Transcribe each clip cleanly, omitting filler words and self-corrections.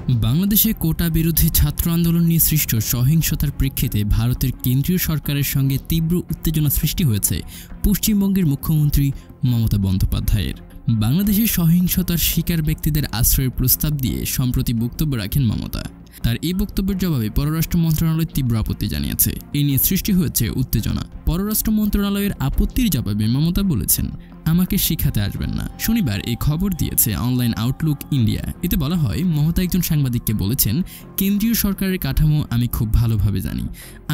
বাংলাদেশে কোটা বিরোধী ছাত্র আন্দোলন নিয়ে সৃষ্ট সহিংসতার প্রেক্ষিতে ভারতের কেন্দ্রীয় সরকারের সঙ্গে তীব্র উত্তেজনা সৃষ্টি হয়েছে পশ্চিমবঙ্গের মুখ্যমন্ত্রী মমতা বন্দ্যোপাধ্যায়ের। বাংলাদেশের সহিংসতার শিকার ব্যক্তিদের আশ্রয়ের প্রস্তাব দিয়ে সম্প্রতি বক্তব্য রাখেন মমতা। তার এই বক্তব্যের জবাবে পররাষ্ট্র মন্ত্রণালয় তীব্র আপত্তি জানিয়েছে। এ নিয়ে সৃষ্টি হয়েছে উত্তেজনা। পররাষ্ট্র মন্ত্রণালয়ের আপত্তির জবাবে মমতা বলেছেন, আমাকে শিখাতে আসবেন না। শনিবার এই খবর দিয়েছে অনলাইন আউটলুক ইন্ডিয়া। এতে বলা হয়, মমতা একজন সাংবাদিককে বলেছেন, কেন্দ্রীয় সরকারের কাঠামো আমি খুব ভালোভাবে জানি।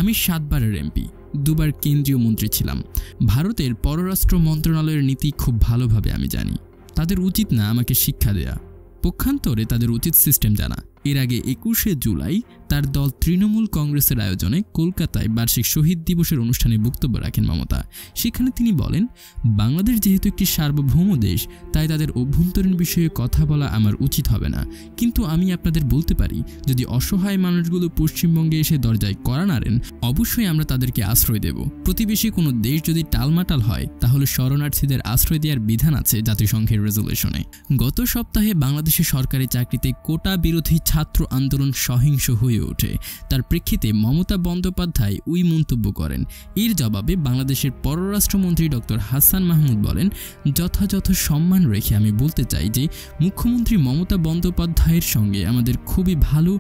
আমি 7 বারের এমপি, 2 বার কেন্দ্রীয় মন্ত্রী ছিলাম। ভারতের পররাষ্ট্র মন্ত্রণালয়ের নীতি খুব ভালোভাবে আমি জানি। তাদের উচিত না আমাকে শিক্ষা দেয়া, পক্ষান্তরে তাদের উচিত সিস্টেম জানা। এর আগে 21শে জুলাই তার দল তৃণমূল কংগ্রেসের আয়োজনে কলকাতায় বার্ষিক শহীদ দিবসের অনুষ্ঠানে বক্তব্য রাখেন মমতা। সেখানে তিনি বলেন, বাংলাদেশ যেহেতু একটি সার্বভৌম দেশ, তাই তাদের অভ্যন্তরীণ বিষয়ে কথা বলা আমার উচিত হবে না। কিন্তু আমি আপনাদের বলতে পারি, যদি অসহায় মানুষগুলো পশ্চিমবঙ্গে এসে দরজায় কড়া নাড়েন, অবশ্যই আমরা তাদেরকে আশ্রয় দেব। প্রতিবেশী কোনো দেশ যদি টালমাটাল হয়, তাহলে শরণার্থীদের আশ্রয় দেওয়ার বিধান আছে জাতিসংঘের রেজলিউশনে। গত সপ্তাহে বাংলাদেশের সরকারি চাকরিতে কোটা বিরোধী ছাত্র আন্দোলন সহিংস হয়ে ওঠে। তার প্রেক্ষিতে মমতা বন্দ্যোপাধ্যায় ওই মন্তব্য করেন। এর জবাবে বাংলাদেশের পররাষ্ট্রমন্ত্রী ডক্টর হাসান মাহমুদ বলেন, যথাযথ সম্মান রেখে আমি বলতে চাই যে মুখ্যমন্ত্রী মমতা বন্দ্যোপাধ্যায়ের সঙ্গে আমাদের খুবই ভালো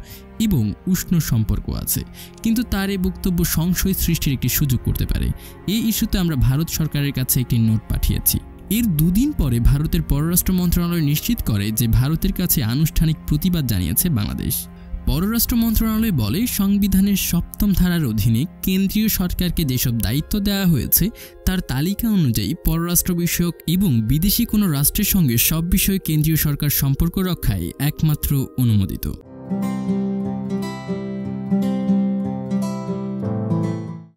এবং উষ্ণ সম্পর্ক আছে, কিন্তু তার এই বক্তব্য সংশয় সৃষ্টির একটি সুযোগ করতে পারে। এই ইস্যুতে আমরা ভারত সরকারের কাছে একটি নোট পাঠিয়েছি। এর 2 দিন পরে ভারতের পররাষ্ট্র মন্ত্রণালয় নিশ্চিত করে যে ভারতের কাছে আনুষ্ঠানিক প্রতিবাদ জানিয়েছে বাংলাদেশ। পররাষ্ট্র মন্ত্রণালয় বলে, সংবিধানের 7ম ধারার অধীনে কেন্দ্রীয় সরকারকে যেসব দায়িত্ব দেওয়া হয়েছে তার তালিকা অনুযায়ী পররাষ্ট্র বিষয়ক এবং বিদেশি কোনো রাষ্ট্রের সঙ্গে সব বিষয়ে কেন্দ্রীয় সরকার সম্পর্ক রক্ষায় একমাত্র অনুমোদিত।